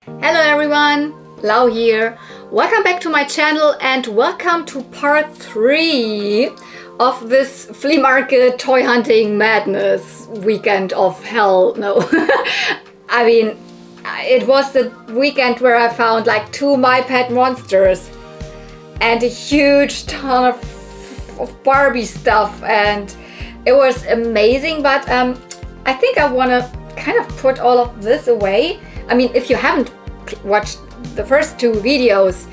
Hello everyone, Lau here. Welcome back to my channel and welcome to part 3 of this flea market toy hunting madness weekend of hell. No, I mean, it was the weekend where I found like 2 My Pet monsters and a huge ton of Barbie stuff, and it was amazing. But I think I want to kind of put all of this away. I mean, if you haven't watched the first 2 videos,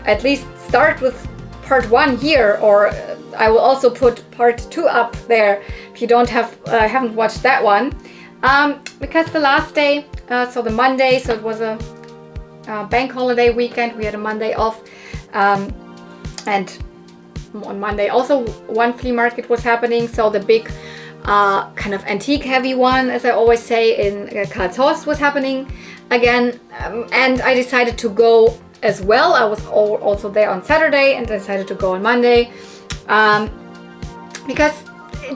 at least start with part 1 here, or I will also put part 2 up there if you haven't watched that one, because the last day, so the Monday, so it was a bank holiday weekend. We had a Monday off, and on Monday also one flea market was happening. So the big kind of antique heavy one, as I always say, in Karlshorst was happening again, and I decided to go as well. I was also there on Saturday and decided to go on Monday, because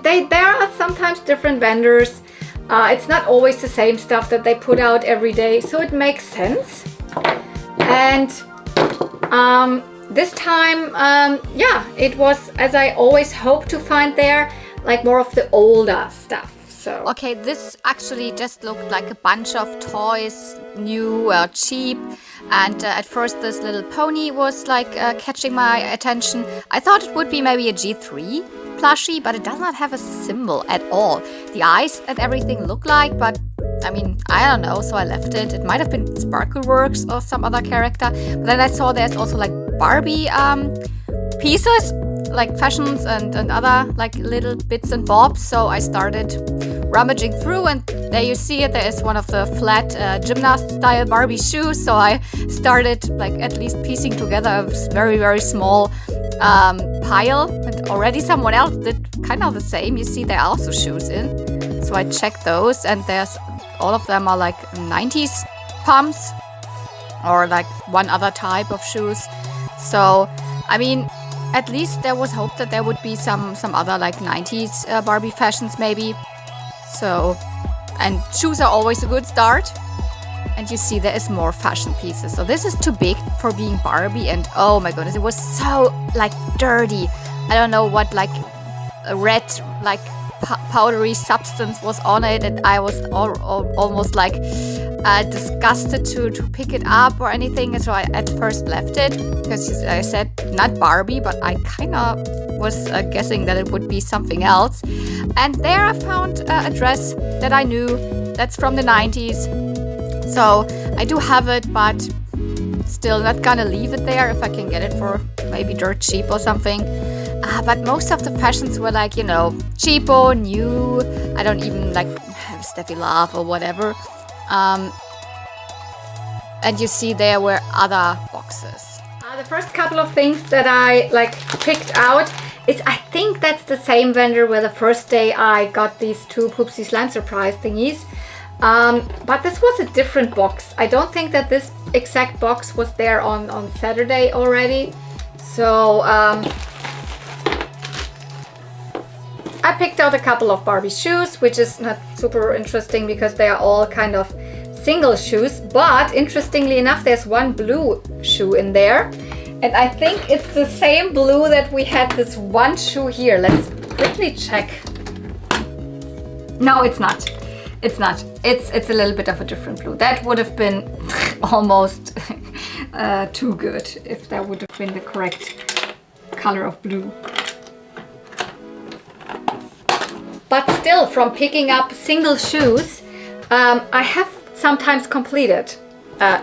there are sometimes different vendors. It's not always the same stuff that they put out every day, so it makes sense. And this time, yeah, it was, as I always hope to find there, like more of the older stuff. So okay, this actually just looked like a bunch of toys, new, cheap, and at first this little pony was like catching my attention. I thought it would be maybe a G3 plushie, but it does not have a symbol at all. The eyes and everything look like, but I mean, I don't know, so I left it. It might have been Sparkleworks or some other character, but then I saw there's also like Barbie pieces, like fashions and other like little bits and bobs. So I started rummaging through, and there you see it. There is one of the flat gymnast style Barbie shoes. So I started like at least piecing together a very small pile, and already someone else did kind of the same. You see there are also shoes in, so I checked those, and there's all of them are like 90s pumps or like one other type of shoes. So I mean, at least there was hope that there would be some other like 90s Barbie fashions maybe. So, and shoes are always a good start. And you see there is more fashion pieces. So this is too big for being Barbie, and oh my goodness, it was so like dirty. I don't know what like a red like powdery substance was on it, and I was almost like disgusted to pick it up or anything. So I at first left it because I said not Barbie, but I kind of was guessing that it would be something else. And there I found a dress that I knew, that's from the 90s. So I do have it, but still not gonna leave it there if I can get it for maybe dirt cheap or something. But most of the fashions were like, you know, cheapo, new. I don't even like have Steffi Love or whatever. And you see there were other boxes. The first couple of things that I like picked out is, I think that's the same vendor where the first day I got these 2 Poopsies Land Surprise thingies. But this was a different box. I don't think that this exact box was there on Saturday already. So I picked out a couple of Barbie shoes, which is not super interesting because they are all kind of single shoes. But interestingly enough, there's one blue shoe in there. And I think it's the same blue that we had this one shoe here. Let's quickly check. No, it's not. It's not. It's a little bit of a different blue. That would have been almost too good if that would have been the correct color of blue. But still, from picking up single shoes, I have sometimes completed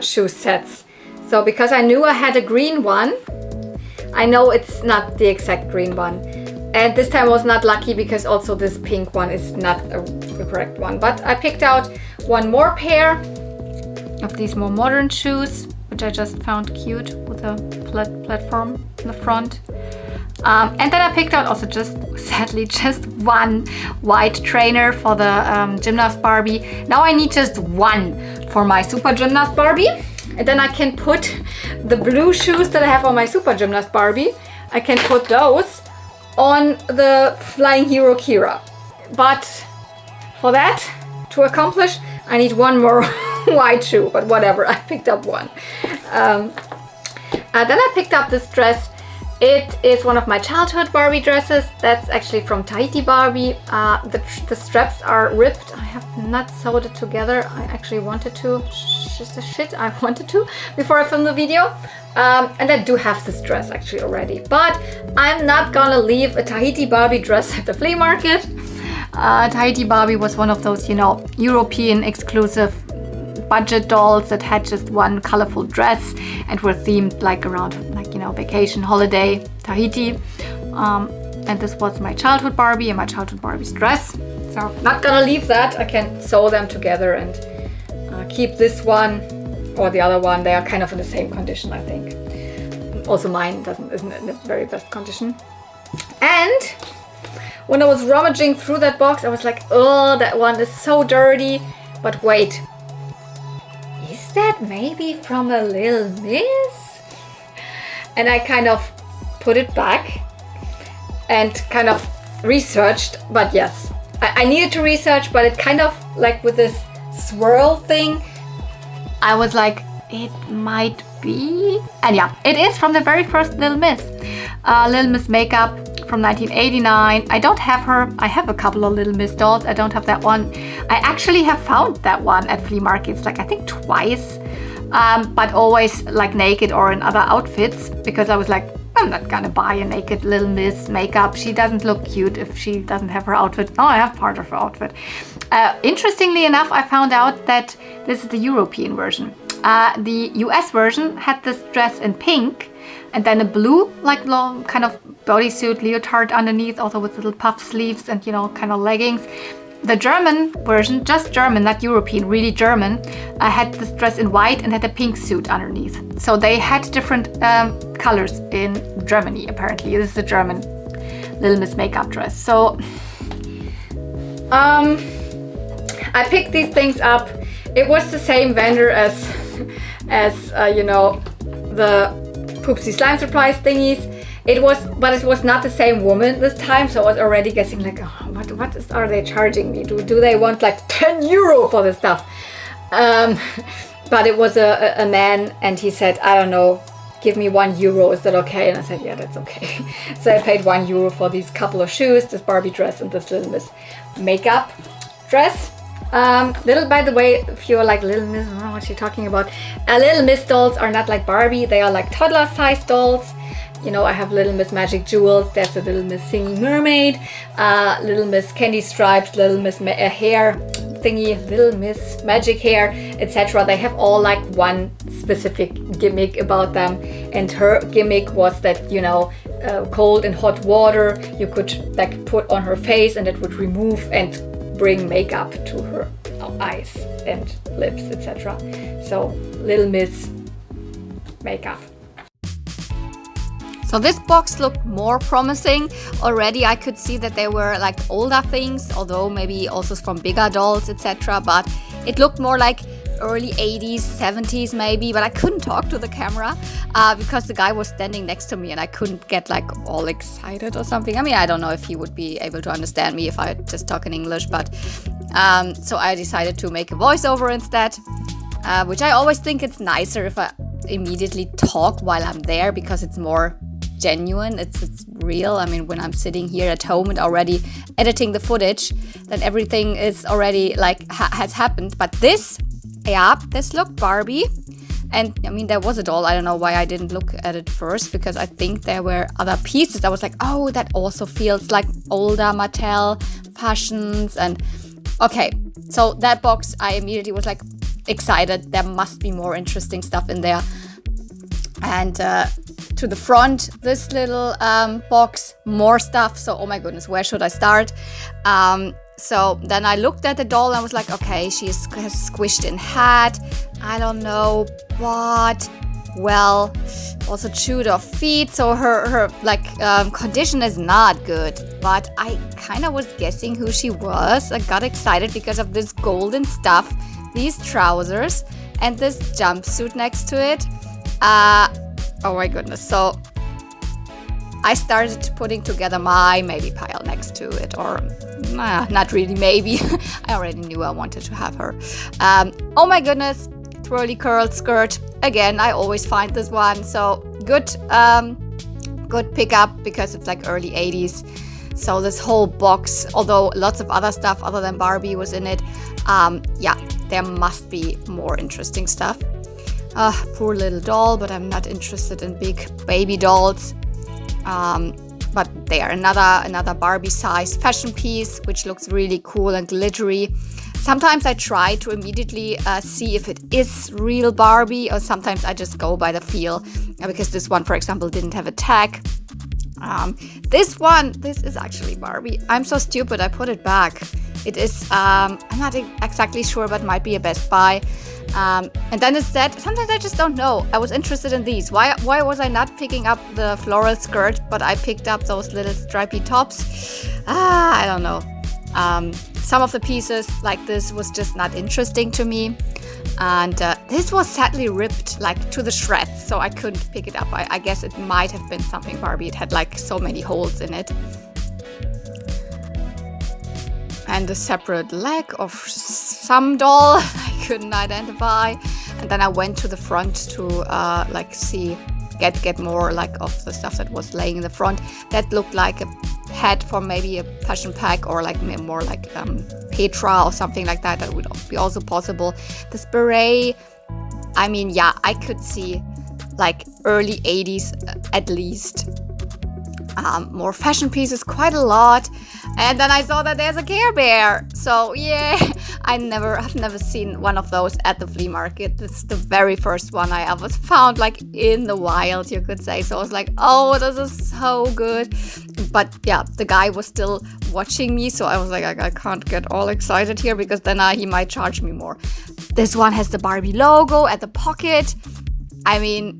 shoe sets. So because I knew I had a green one, I know it's not the exact green one. And this time I was not lucky because also this pink one is not the correct one. But I picked out one more pair of these more modern shoes, which I just found cute with a platform in the front. And then I picked out also sadly just one white trainer for the gymnast Barbie. Now I need just one for my super gymnast Barbie. And then I can put the blue shoes that I have on my super gymnast Barbie, I can put those on the Flying Hero Kira. But for that to accomplish, I need one more white shoe, but whatever, I picked up one. Then I picked up this dress. It is one of my childhood Barbie dresses. That's actually from Tahiti Barbie. The straps are ripped. I have not sewed it together. I actually wanted to. I wanted to before I filmed the video. And I do have this dress actually already. But I'm not gonna leave a Tahiti Barbie dress at the flea market. Tahiti Barbie was one of those, you know, European exclusive budget dolls that had just one colorful dress and were themed like around, like, you know, vacation, holiday, Tahiti. And this was my childhood Barbie and my childhood Barbie's dress. So not gonna leave that. I can sew them together and keep this one or the other one. They are kind of in the same condition, I think. Also mine isn't in the very best condition. And when I was rummaging through that box, I was like, oh, that one is so dirty. But wait, is that maybe from a Little Miss? And I kind of put it back and kind of researched, but yes, I needed to research, but it kind of like with this swirl thing, I was like, it might be. And yeah, it is from the very first Little Miss. Little Miss makeup from 1989. I don't have her. I have a couple of Little Miss dolls. I don't have that one. I actually have found that one at flea markets, like I think twice, but always like naked or in other outfits, because I was like, I'm not gonna buy a naked Little Miss makeup. She doesn't look cute if she doesn't have her outfit. Oh, I have part of her outfit. Interestingly enough, I found out that this is the European version. The US version had this dress in pink and then a blue, like long kind of bodysuit leotard underneath, also with little puff sleeves and, you know, kind of leggings. The German version, just German, not European, really German, had this dress in white and had a pink suit underneath. So they had different colors in Germany, apparently. This is the German Little Miss makeup dress. So I picked these things up. It was the same vendor as you know, the Poopsie Slime Surprise thingies. But it was not the same woman this time, so I was already guessing like, oh, what are they charging me? Do they want like 10 euro for this stuff? But it was a man, and he said, I don't know, give me €1. Is that okay? And I said, yeah, that's okay. So I paid €1 for these couple of shoes, this Barbie dress and this Little Miss makeup dress. By the way, if you're like Little Miss, I don't know what you're talking about. Little Miss dolls are not like Barbie. They are like toddler-sized dolls. You know, I have Little Miss Magic Jewels. There's a Little Miss Singing Mermaid, Little Miss Candy Stripes, Little Miss Hair thingy, Little Miss Magic Hair, etc. They have all like one specific gimmick about them. And her gimmick was that, you know, cold and hot water you could like put on her face, and it would remove and bring makeup to her eyes and lips, etc. So Little Miss makeup. So this box looked more promising. Already I could see that there were like older things, although maybe also from bigger dolls, etc. But it looked more like early 80s, 70s maybe, but I couldn't talk to the camera because the guy was standing next to me and I couldn't get like all excited or something. I mean, I don't know if he would be able to understand me if I just talk in English, but so I decided to make a voiceover instead, which I always think it's nicer if I immediately talk while I'm there because it's more genuine, it's real. I mean, when I'm sitting here at home and already editing the footage, then everything is already like has happened. But this looked Barbie, and I mean, there was a doll. I don't know why I didn't look at it first, because I think there were other pieces. I was like, oh, that also feels like older Mattel fashions. And okay, so that box, I immediately was like excited. There must be more interesting stuff in there. And to the front, this little box, more stuff. So, oh my goodness, where should I start? So then I looked at the doll and I was like, okay, she has squished in hat. I don't know what. Well, also chewed off feet. So her condition is not good. But I kind of was guessing who she was. I got excited because of this golden stuff, these trousers, and this jumpsuit next to it. Oh my goodness. So I started putting together my maybe pile next to it, or not really maybe. I already knew I wanted to have her. Oh my goodness, twirly curl skirt. Again, I always find this one, so good pickup because it's like early 80s. So this whole box, although lots of other stuff other than Barbie was in it, yeah, there must be more interesting stuff. Poor little doll, but I'm not interested in big baby dolls. But there, another Barbie size fashion piece, which looks really cool and glittery. Sometimes I try to immediately see if it is real Barbie, or sometimes I just go by the feel, because this one, for example, didn't have a tag. This is actually Barbie. I'm so stupid, I put it back. It is, I'm not exactly sure, but might be a Best Buy. And then instead, sometimes I just don't know. I was interested in these. Why was I not picking up the floral skirt, but I picked up those little stripy tops? I don't know. Some of the pieces like this was just not interesting to me. And this was sadly ripped like to the shreds, so I couldn't pick it up. I guess it might have been something Barbie. It had like so many holes in it. And a separate leg of some doll I couldn't identify. And then I went to the front to like see, get more like of the stuff that was laying in the front. That looked like a head for maybe a fashion pack, or like more like Petra or something like that. That would be also possible. This beret, I mean, yeah, I could see like early 80s at least. More fashion pieces, quite a lot. And then I saw that there's a Care Bear. So yeah, I've never seen one of those at the flea market. It's the very first one I ever found, like in the wild, you could say. So I was like, oh, this is so good. But yeah, the guy was still watching me, so I was like, I can't get all excited here, because then he might charge me more. This one has the Barbie logo at the pocket. I mean,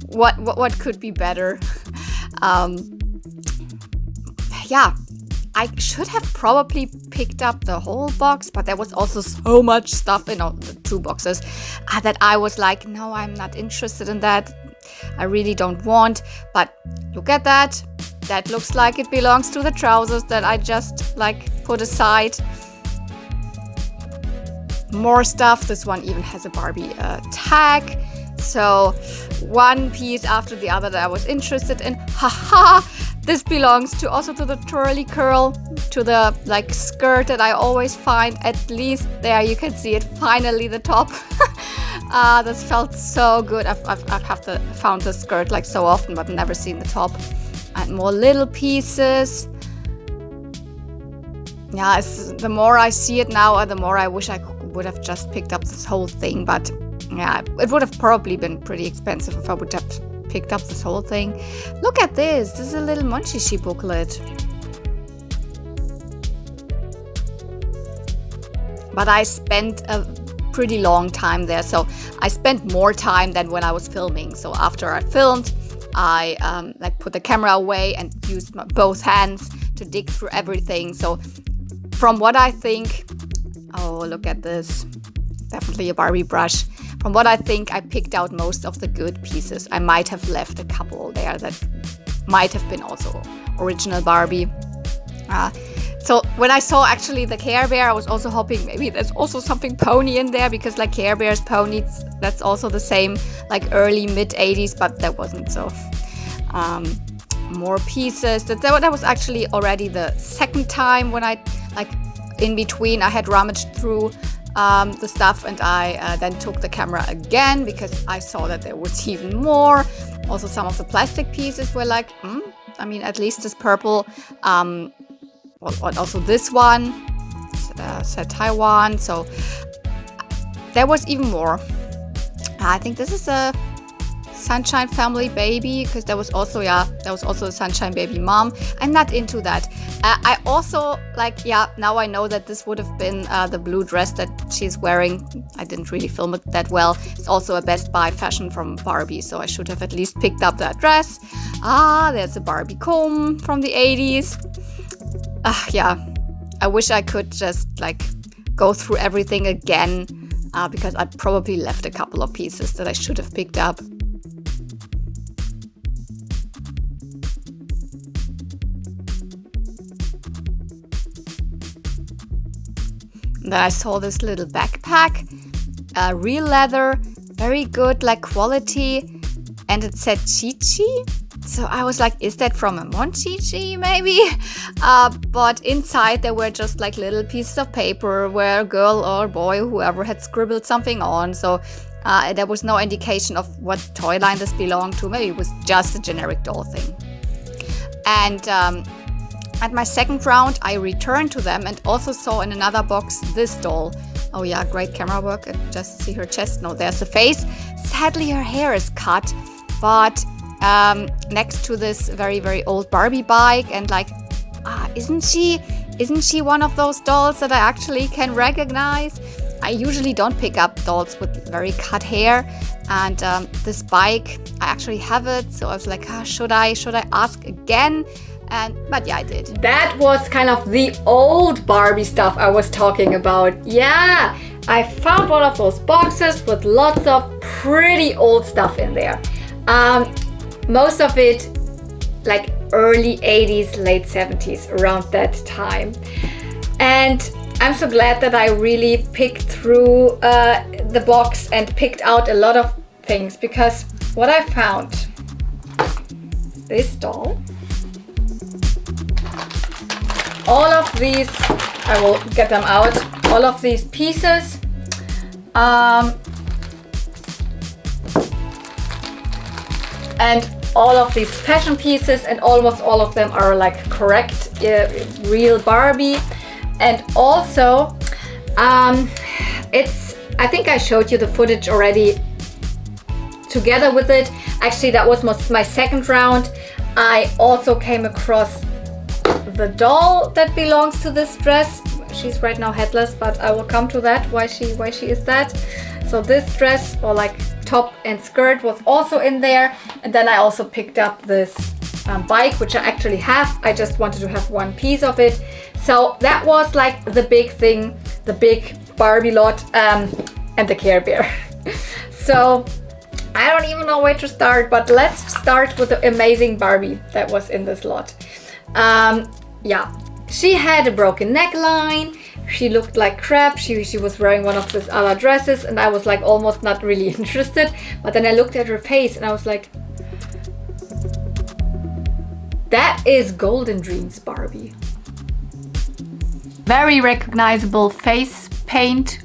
what could be better? Yeah, I should have probably picked up the whole box, but there was also so much stuff in the 2 boxes that I was like, no, I'm not interested in that. I really don't want. But look at that. That looks like it belongs to the trousers that I just like put aside. More stuff. This one even has a Barbie tag. So one piece after the other that I was interested in. Haha! This belongs also to the twirly curl, to the like skirt that I always find. At least there you can see it. Finally, the top. This felt so good. I've found the skirt like so often, but never seen the top. And more little pieces. Yeah, the more I see it now, the more I wish I would have just picked up this whole thing. But yeah, it would have probably been pretty expensive if I would have picked up this whole thing. Look at this. This is a little Monchichi booklet. But I spent a pretty long time there, so I spent more time than when I was filming. So after I filmed, I like put the camera away and used both hands to dig through everything. So from what I think, oh, look at this. Definitely a Barbie brush. From what I think, I picked out most of the good pieces. I might have left a couple there that might have been also original Barbie. So when I saw actually the Care Bear, I was also hoping maybe there's also something pony in there, because like Care Bears, ponies, that's also the same, like early mid 80s, but that wasn't. So more pieces. That was actually already the second time when I, like in between, I had rummaged through the stuff, and I then took the camera again because I saw that there was even more. Also some of the plastic pieces were like, I mean, at least this purple, also this one said Taiwan, so there was even more. I think this is a Sunshine Family baby, because there was also a Sunshine Baby mom. I'm not into that. I also now I know that this would have been the blue dress that she's wearing. I didn't really film it that well. It's also a Best Buy fashion from Barbie, so I should have at least picked up that dress. There's a Barbie comb from the 80s. Yeah, I wish I could just like go through everything again, because I probably left a couple of pieces that I should have picked up. Then I saw this little backpack, real leather, very good like quality, and it said Chichi. So I was like, is that from a Monchichi maybe? But inside there were just like little pieces of paper where a girl or boy, whoever had scribbled something on. So there was no indication of what toy line this belonged to. Maybe it was just a generic doll thing. And at my second round, I returned to them and also saw in another box this doll. Oh yeah, great camera work. Just see her chest. No, there's the face. Sadly, her hair is cut, but next to this very, very old Barbie bike, and like, isn't she one of those dolls that I actually can recognize? I usually don't pick up dolls with very cut hair, and this bike, I actually have it, so I was like, should I ask again? But yeah, I did. That was kind of the old Barbie stuff I was talking about. Yeah, I found one of those boxes with lots of pretty old stuff in there. Most of it like early 80s, late 70s, around that time. And I'm so glad that I really picked through the box and picked out a lot of things, because what I found, this doll, all of these, I will get them out, all of these pieces, and all of these fashion pieces, and almost all of them are like correct, real Barbie. And also, I think I showed you the footage already together with it. Actually, that was my second round. I also came across the doll that belongs to this dress. She's right now headless, but I will come to that, why she is that. So this dress, or like top and skirt, was also in there. And then I also picked up this bike, which I actually have. I just wanted to have one piece of it. So that was like the big thing, the big Barbie lot, and the Care Bear. So I don't even know where to start, but let's start with the amazing Barbie that was in this lot. Yeah, she had a broken neckline. She looked like crap. She was wearing one of those other dresses, and I was like almost not really interested. But then I looked at her face and I was like, that is Golden Dreams Barbie. Very recognizable face paint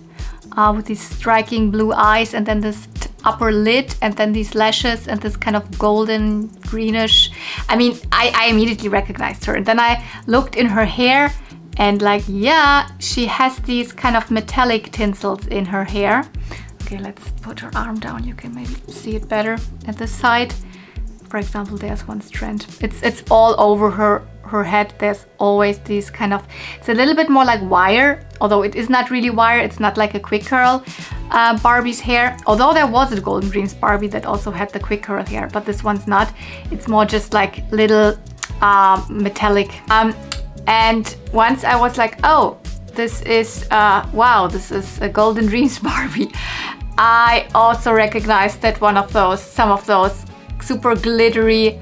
with these striking blue eyes, and then this upper lid, and then these lashes, and this kind of golden greenish. I mean, I immediately recognized her. And then I looked in her hair, and like, yeah, she has these kind of metallic tinsels in her hair. Okay, let's put her arm down. You can maybe see it better at this side. For example, there's one strand. It's all over her head. There's always these kind of, it's a little bit more like wire, although it is not really wire. It's not like a quick curl Barbie's hair, although there was a Golden Dreams Barbie that also had the quick curl hair, but this one's not. It's more just like little metallic. And once I was like, oh, this is wow, this is a Golden Dreams Barbie. I also recognized that some of those super glittery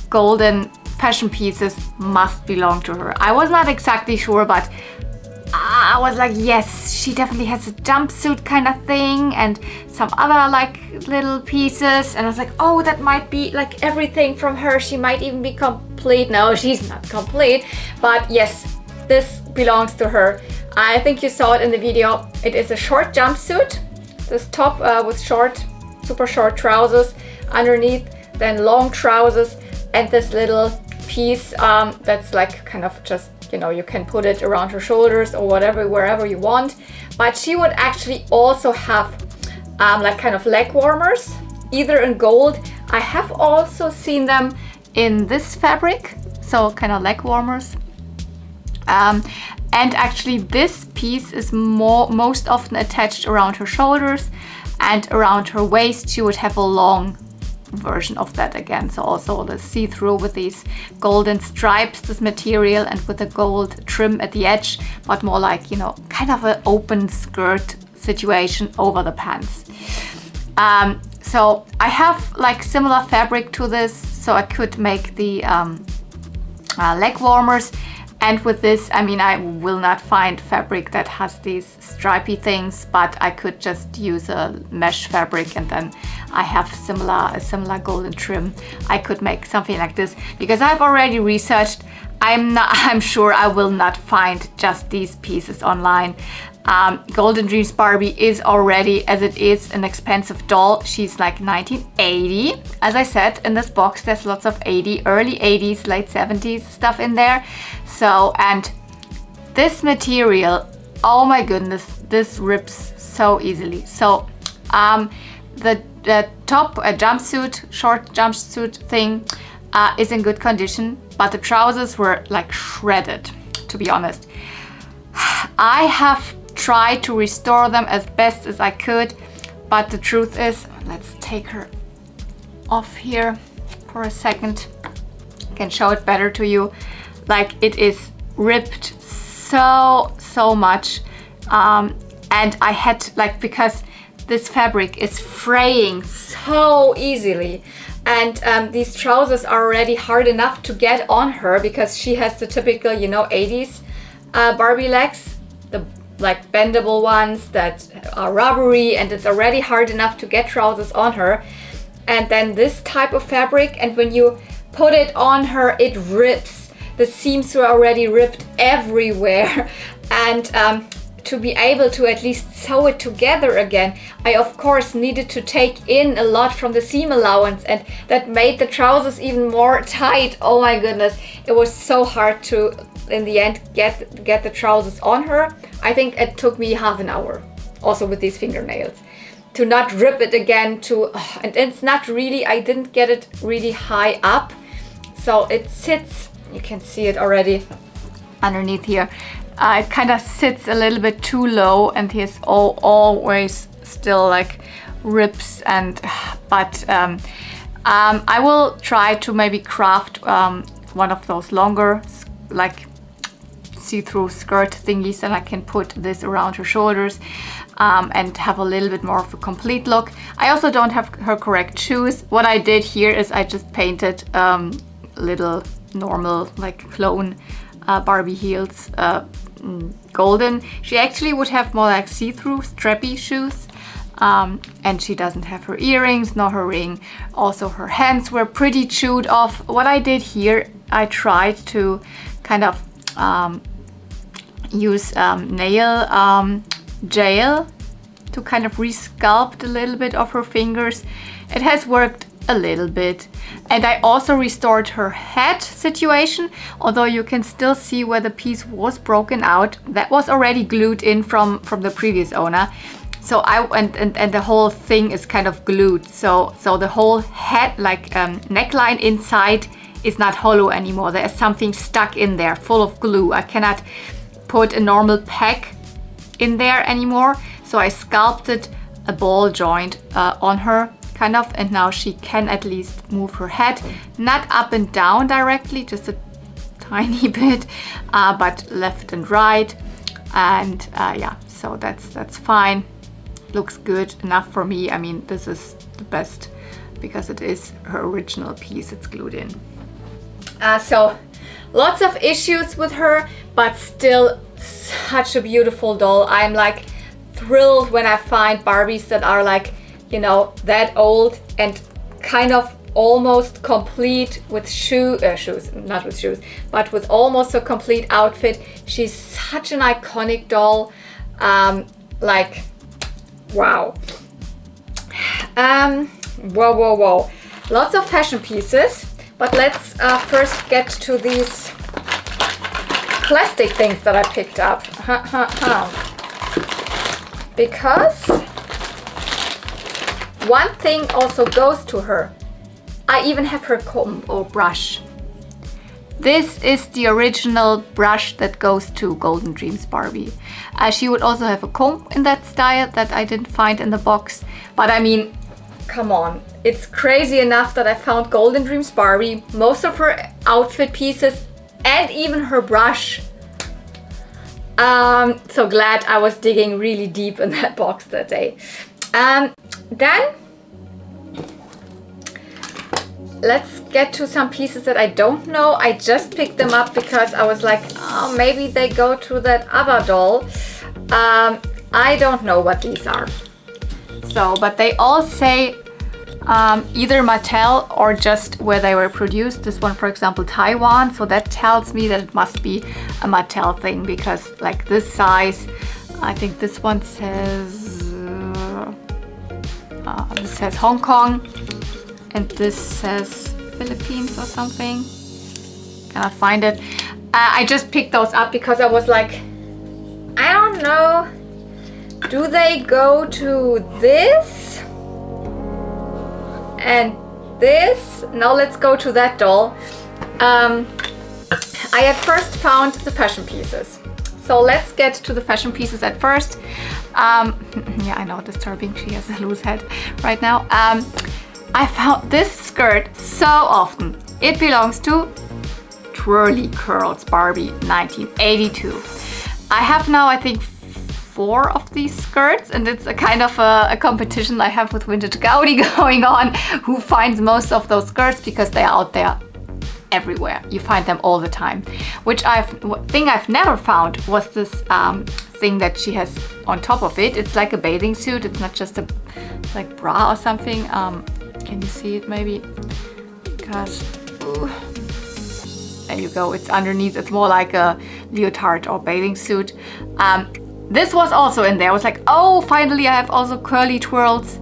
golden fashion pieces must belong to her. I was not exactly sure, but I was like, yes, she definitely has a jumpsuit kind of thing and some other like little pieces, and I was like, oh, that might be like everything from her. She might even be complete. No, she's not complete, but yes, this belongs to her. I think you saw it in the video. It is a short jumpsuit, this top with super short trousers underneath, then long trousers, and this little piece that's like kind of just, you know, you can put it around her shoulders or whatever, wherever you want. But she would actually also have like kind of leg warmers, either in gold. I have also seen them in this fabric, so kind of leg warmers. And actually this piece is most often attached around her shoulders, and around her waist she would have a long version of that again. So also the see-through with these golden stripes, this material, and with the gold trim at the edge, but more like, you know, kind of an open skirt situation over the pants. So I have like similar fabric to this, so I could make the leg warmers. And with this, I mean, I will not find fabric that has these stripy things, but I could just use a mesh fabric, and then I have a similar golden trim. I could make something like this because I've already researched. I'm sure I will not find just these pieces online. Golden Dreams Barbie is already, as it is, an expensive doll. She's like 1980. As I said, in this box there's lots of early 80s, late 70s stuff in there. So, and this material, oh my goodness, this rips so easily. So the top jumpsuit, short jumpsuit thing is in good condition, but the trousers were like shredded, to be honest. I have tried to restore them as best as I could, but the truth is, let's take her off here for a second. I can show it better to you. Like, it is ripped so much, and I had like, because this fabric is fraying so easily, and these trousers are already hard enough to get on her because she has the typical, you know, 80s Barbie legs, the like bendable ones that are rubbery, and it's already hard enough to get trousers on her. And then this type of fabric, and when you put it on her, it rips. The seams were already ripped everywhere, and to be able to at least sew it together again, I of course needed to take in a lot from the seam allowance, and that made the trousers even more tight. Oh my goodness, it was so hard to, in the end, get the trousers on her. I think it took me half an hour, also with these fingernails, to not rip it again, and it's not really, I didn't get it really high up, so it sits, you can see it already underneath here. It kind of sits a little bit too low, and here's always still like rips, and but I will try to maybe craft one of those longer like see-through skirt thingies, and I can put this around her shoulders and have a little bit more of a complete look. I also don't have her correct shoes. What I did here is I just painted little normal like clone Barbie heels golden. She actually would have more like see-through strappy shoes, and she doesn't have her earrings nor her ring. Also her hands were pretty chewed off. What I did here, I tried to kind of use nail gel to kind of resculpt a little bit of her fingers. It has worked a little bit, and I also restored her head situation, although you can still see where the piece was broken out. That was already glued in from the previous owner. So and the whole thing is kind of glued, so the whole head like neckline inside is not hollow anymore. There is something stuck in there full of glue. I cannot put a normal peg in there anymore, so I sculpted a ball joint on her kind of, and now she can at least move her head, not up and down directly, just a tiny bit, but left and right, and yeah, so that's fine. Looks good enough for me. I mean, this is the best because it is her original piece. It's glued in. So lots of issues with her, but still such a beautiful doll. I'm like thrilled when I find Barbies that are like, you know, that old and kind of almost complete with shoes, not with shoes, but with almost a complete outfit. She's such an iconic doll. Like, wow. Whoa. Lots of fashion pieces, but let's first get to these plastic things that I picked up. Because one thing also goes to her. I even have her comb or brush. This is the original brush that goes to Golden Dreams Barbie. She would also have a comb in that style that I didn't find in the box. But I mean, come on. It's crazy enough that I found Golden Dreams Barbie, most of her outfit pieces, and even her brush. So glad I was digging really deep in that box that day. Then let's get to some pieces that I don't know. I just picked them up because I was like, oh, maybe they go to that other doll. I don't know what these are. So, but they all say either Mattel or just where they were produced. This one, for example, Taiwan. So that tells me that it must be a Mattel thing, because like this size, I think this one says, this says Hong Kong, and this says Philippines or something. Cannot find it. I just picked those up because I was like, I don't know. Do they go to this? And this? Now let's go to that doll. I at first found the fashion pieces. So let's get to the fashion pieces at first. Yeah, I know, disturbing. She has a loose head right now. I found this skirt so often. It belongs to Twirly Curls Barbie 1982. I have now, I think, 4 of these skirts, and it's a kind of a competition I have with Vintage Gaudi going on, who finds most of those skirts, because they are out there everywhere. You find them all the time. Which thing I've never found was this thing that she has on top of it. It's like a bathing suit. It's not just a like bra or something. Can you see it maybe? Because there you go. It's underneath. It's more like a leotard or bathing suit. This was also in there. I was like, oh, finally I have also curly twirls.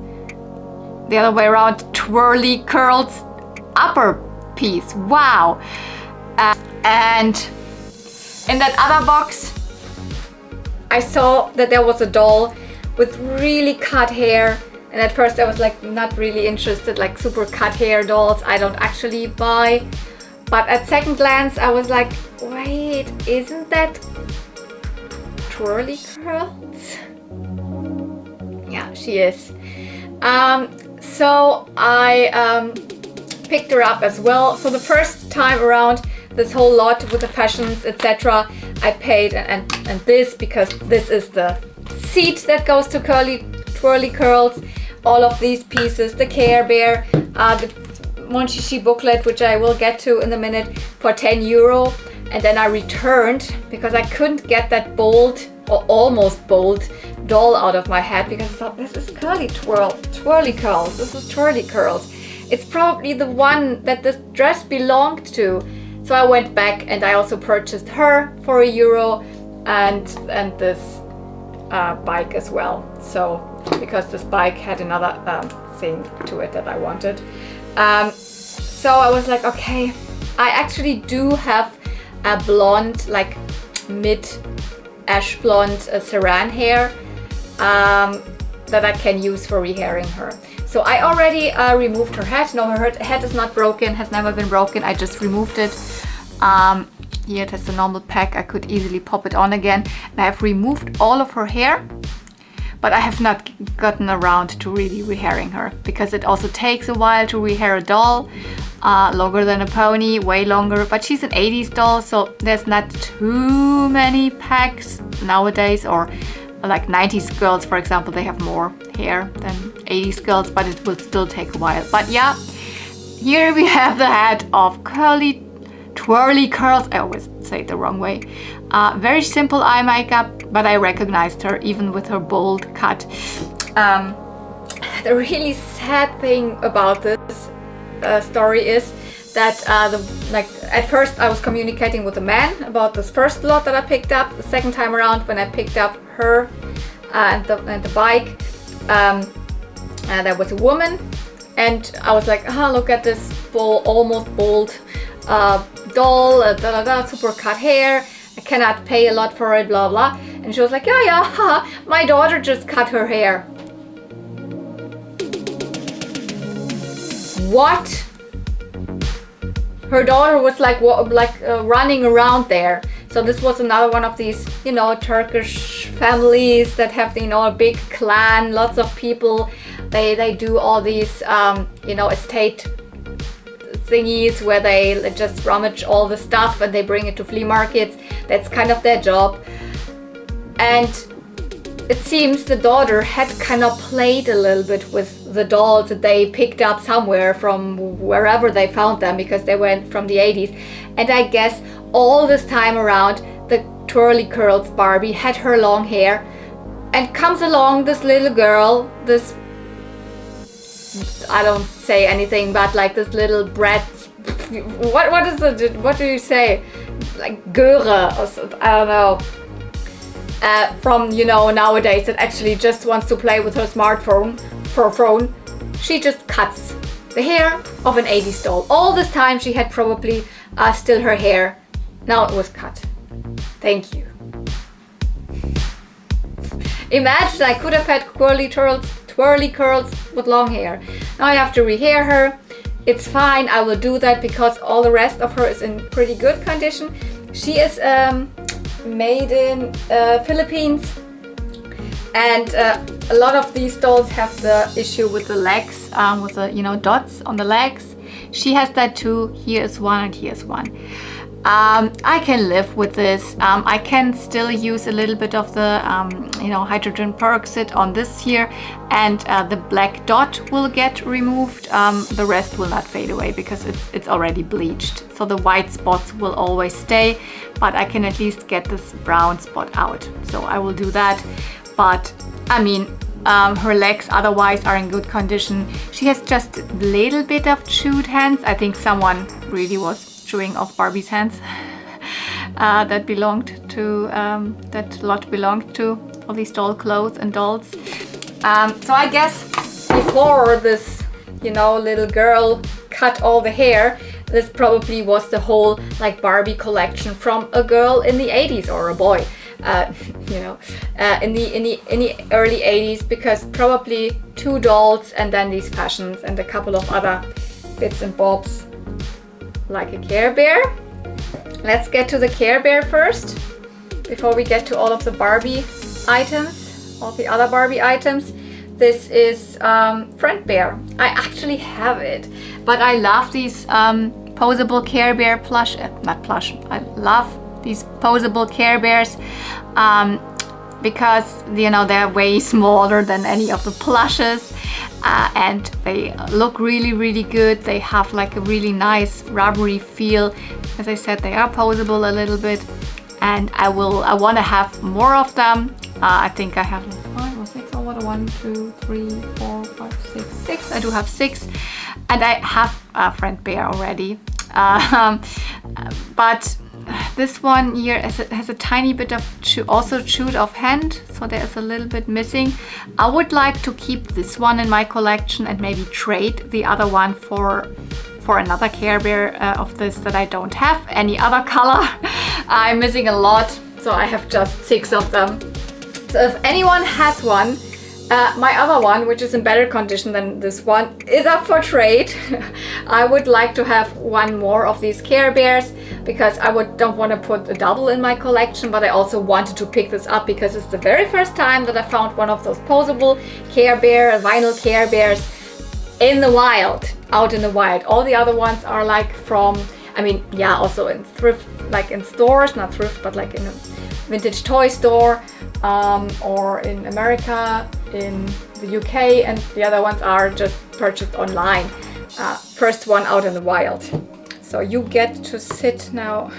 The other way around, twirly curls upper piece. Wow. And in that other box, I saw that there was a doll with really cut hair. And at first I was like not really interested, like super cut hair dolls I don't actually buy. But at second glance I was like, wait, isn't that Twirly Curls? Yeah, she is. So I picked her up as well. So the first time around, this whole lot with the fashions, etc., I paid and this, because this is the seat that goes to Twirly Curls. All of these pieces, the Care Bear, the Monchichi booklet, which I will get to in a minute, for 10 euro. And then I returned because I couldn't get that bold or almost bold doll out of my head, because I thought, this is Twirly Curls. This is Twirly Curls. It's probably the one that this dress belonged to. So I went back and I also purchased her for €1 and this bike as well. So because this bike had another thing to it that I wanted. So I was like, okay, I actually do have a blonde, like mid ash blonde saran hair that I can use for rehairing her. So I already removed her head. No, her head is not broken, has never been broken. I just removed it. Here it has the normal pack. I could easily pop it on again. And I have removed all of her hair, but I have not gotten around to really rehairing her, because it also takes a while to rehair a doll. Longer than a pony, way longer, but she's an 80s doll, so there's not too many packs nowadays, or like 90s girls, for example, they have more hair than 80s girls, but it will still take a while. But yeah, here we have the head of Twirly Curls. I always say it the wrong way. Very simple eye makeup, but I recognized her even with her bold cut. The really sad thing about this story is that at first I was communicating with a man about this first lot that I picked up. The second time around, when I picked up her and the bike, there was a woman, and I was like, look at this almost bald doll, super cut hair. I cannot pay a lot for it, blah blah. And she was like, yeah, my daughter just cut her hair. What? Her daughter was like running around there. So this was another one of these, Turkish families that have, a big clan, lots of people. They do all these, estate thingies where they just rummage all the stuff and they bring it to flea markets. That's kind of their job. And it seems the daughter had kind of played a little bit with the dolls that they picked up somewhere from wherever they found them, because they went from the 80s. And I guess all this time around, the twirly curls Barbie had her long hair, and comes along this little girl, this, I don't say anything, but like this little brat, what is it, what do you say, like Göre or something, I don't know, from, you know, nowadays, that actually just wants to play with her smartphone for a phone. She just cuts the hair of an 80s doll. All this time she had probably still her hair. Now it was cut. Thank you. Imagine I could have had twirly curls with long hair. Now I have to rehair her. It's fine, I will do that because all the rest of her is in pretty good condition. She is made in Philippines, and a lot of these dolls have the issue with the legs, with the, you know, dots on the legs. She has that too. Here is one and here is one. I can live with this. I can still use a little bit of the you know, hydrogen peroxide on this here, and the black dot will get removed. The rest will not fade away because it's already bleached, so the white spots will always stay, but I can at least get this brown spot out, so I will do that. But I mean, her legs otherwise are in good condition. She has just a little bit of chewed hands. I think someone really was chewing off Barbie's hands. That belonged to, that lot belonged to all these doll clothes and dolls. So I guess before this, you know, little girl cut all the hair, this probably was the whole like Barbie collection from a girl in the 80s, or a boy, you know, in the early 80s, because probably 2 dolls and then these fashions and a couple of other bits and bobs, like a Care Bear. Let's get to the Care Bear first, before we get to all of the Barbie items, all the other Barbie items. This is Friend Bear. I actually have it, but I love these posable Care Bear plush, not plush, I love these posable Care Bears because, you know, they're way smaller than any of the plushes, and they look really good. They have like a really nice rubbery feel. As I said, they are posable a little bit, and I want to have more of them. I think I have 5 or 6 or what? 1, 2, 3, 4, 5, 6, 6. I do have 6, and I have a Friend Bear already. But this one here has a tiny bit of also chewed off hand, so there's a little bit missing. I would like to keep this one in my collection and maybe trade the other one for another Care Bear of this that I don't have any other color. I'm missing a lot, so I have just 6 of them. So if anyone has one, my other one, which is in better condition than this one, is up for trade. I would like to have one more of these Care Bears, because I don't want to put a double in my collection, but I also wanted to pick this up because it's the very first time that I found one of those posable Care Bear, vinyl Care Bears in the wild, out in the wild. All the other ones are like from, I mean, yeah, also in thrift, like in stores, not thrift, but like in a vintage toy store, or in America, in the UK, and the other ones are just purchased online. First one out in the wild. So you get to sit now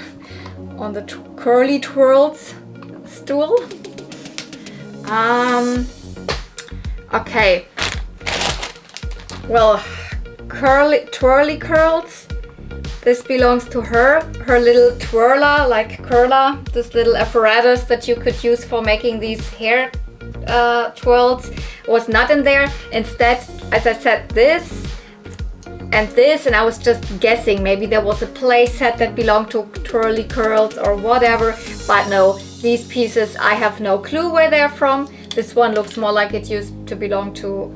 on the curly twirls stool. Okay. Well, twirly curls. This belongs to her little twirler, like curler, this little apparatus that you could use for making these hair twirls was not in there. Instead, as I said, this and this, and I was just guessing maybe there was a play set that belonged to twirly curls or whatever, but no, these pieces, I have no clue where they're from. This one looks more like it used to belong to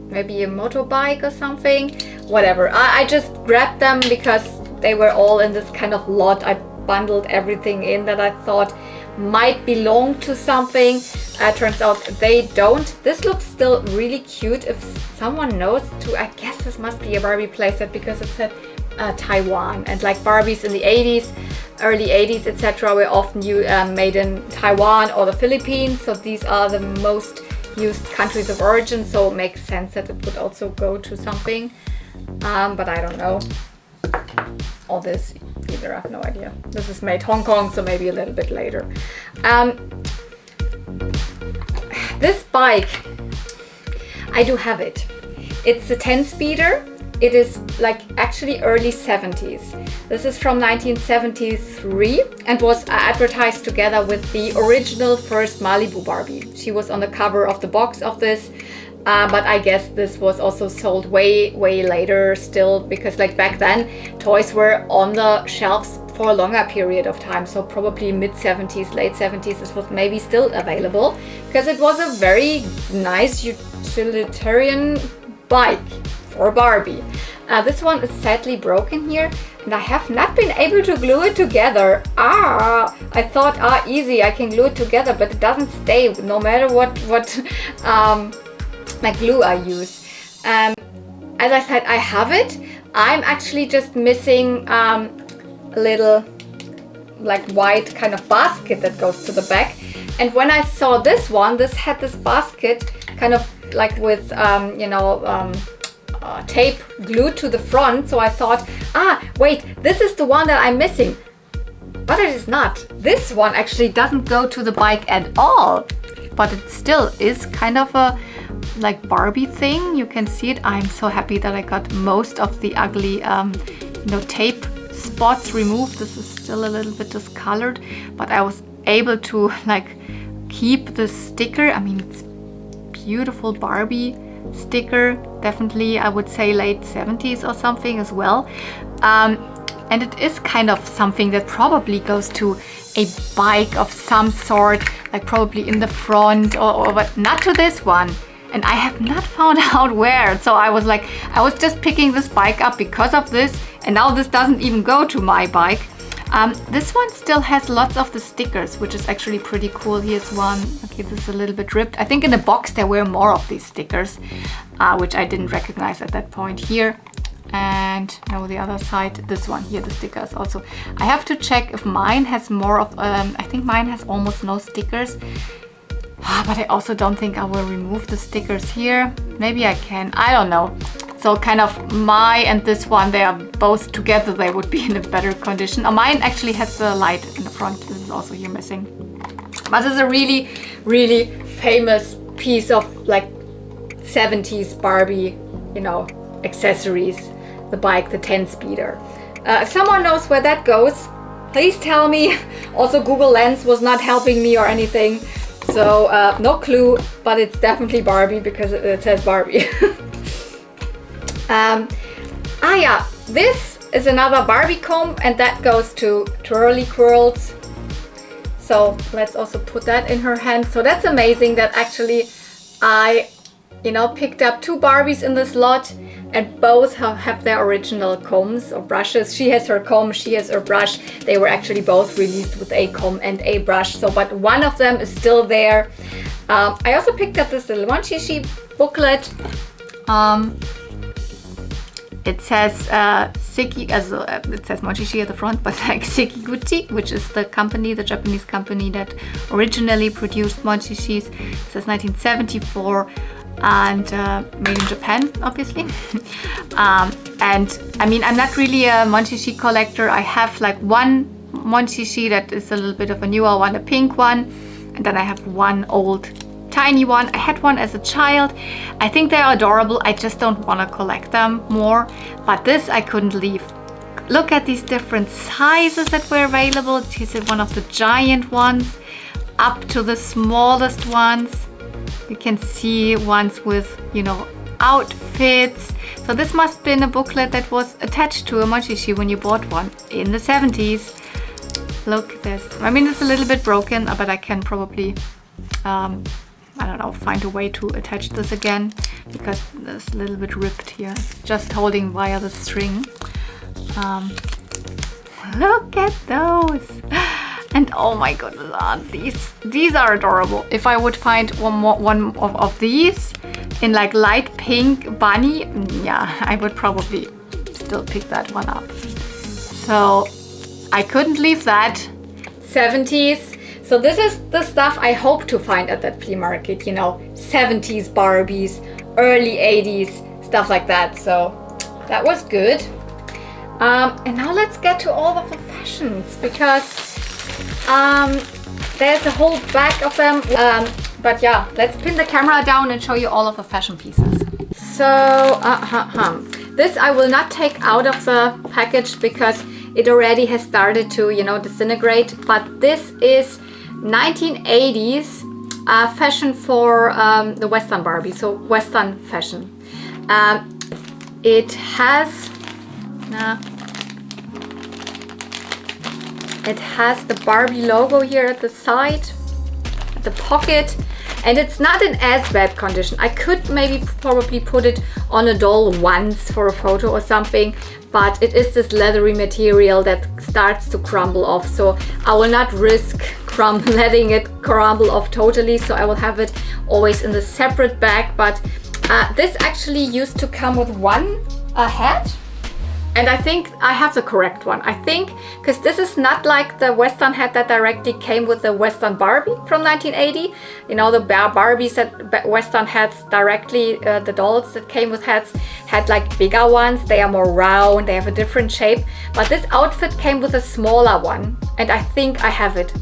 maybe a motorbike or something, whatever. I just grabbed them because they were all in this kind of lot. I bundled everything in that I thought might belong to something. Turns out they don't. This looks still really cute. If someone knows too, I guess this must be a Barbie playset because it said Taiwan, and like Barbies in the 80s, early 80s, etc. were often made in Taiwan or the Philippines. So these are the most used countries of origin, so it makes sense that it would also go to something. But I don't know. All this either, I have no idea. This is made Hong Kong, so maybe a little bit later. This bike, I do have it. It's a 10-speeder. It is like actually early 70s. This is from 1973 and was advertised together with the original first Malibu Barbie. She was on the cover of the box of this, but I guess this was also sold way later still, because like back then toys were on the shelves for a longer period of time, so probably mid-70s, late 70s this was maybe still available, because it was a very nice utilitarian bike for Barbie. This one is sadly broken here, and I have not been able to glue it together. I thought, easy, I can glue it together, but it doesn't stay no matter what like glue I use. As I said, I have it. I'm actually just missing a little like white kind of basket that goes to the back. And when I saw this one, this had this basket kind of like with tape glued to the front, so I thought, wait, this is the one that I'm missing, but it is not. This one actually doesn't go to the bike at all, but it still is kind of a like Barbie thing. You can see it. I'm so happy that I got most of the ugly tape spots removed. This is still a little bit discolored, but I was able to like keep the sticker. I mean, it's beautiful Barbie sticker, definitely I would say late 70s or something as well, and it is kind of something that probably goes to a bike of some sort, like probably in the front or but not to this one, and I have not found out where. So I was just picking this bike up because of this, and now this doesn't even go to my bike. This one still has lots of the stickers, which is actually pretty cool. Here's one. Okay, this is a little bit ripped. I think in the box there were more of these stickers, which I didn't recognize at that point here. And now the other side, this one here, the stickers also. I have to check if mine has more of, I think mine has almost no stickers. But I also don't think I will remove the stickers here. Maybe I can, I don't know. So kind of my and this one, they are both together, they would be in a better condition. Mine actually has the light in the front. This is also here missing. But this is a really famous piece of like 70s Barbie, accessories. The bike, the 10-speeder. If someone knows where that goes, please tell me. Also, Google Lens was not helping me or anything. So no clue, but it's definitely Barbie because it says Barbie. Yeah, this is another Barbie comb, and that goes to Twirly Curls. So let's also put that in her hand. So that's amazing that actually I, picked up 2 Barbies in this lot, and both have their original combs or brushes. She has her comb, she has her brush. They were actually both released with a comb and a brush. So, but one of them is still there. I also picked up this little Monchichi booklet. It says Seki, it says Monchichi at the front, but like Sekiguchi, which is the company, the Japanese company that originally produced Monchichis. It says 1974 and made in Japan, obviously. And I mean, I'm not really a Monchichi collector. I have like one Monchichi that is a little bit of a newer one, a pink one, and then I have one old tiny one. I had one as a child. I think they're adorable. I just don't want to collect them more, but this I couldn't leave. Look at these different sizes that were available. This is one of the giant ones up to the smallest ones. You can see ones with, outfits. So this must have been a booklet that was attached to a Monchichi when you bought one in the 70s. Look at this. I mean, it's a little bit broken, but I can probably I don't know, find a way to attach this again, because it's a little bit ripped here. It's just holding via the string. Look at those. And oh my goodness, these are adorable. If I would find one of these in like light pink bunny, yeah, I would probably still pick that one up. So I couldn't leave that. 70s. So this is the stuff I hope to find at that flea market, you know, 70s Barbies, early 80s, stuff like that. So that was good. And now let's get to all of the fashions, because there's a whole bag of them. But yeah, let's pin the camera down and show you all of the fashion pieces. So this I will not take out of the package because it already has started to, you know, disintegrate. But this is 1980s fashion for the Western Barbie, so Western fashion. It has the Barbie logo here at the side, at the pocket, and it's not in as bad condition. I could maybe probably put it on a doll once for a photo or something, but it is this leathery material that starts to crumble off, so I will not risk letting it crumble off totally, so I will have it always in the separate bag. But this actually used to come with one hat, and I think I have the correct one. I think, because this is not like the Western hat that directly came with the Western Barbie from 1980. You know, the Barbies that Western hats directly, the dolls that came with hats had like bigger ones. They are more round, they have a different shape. But this outfit came with a smaller one, and I think I have it.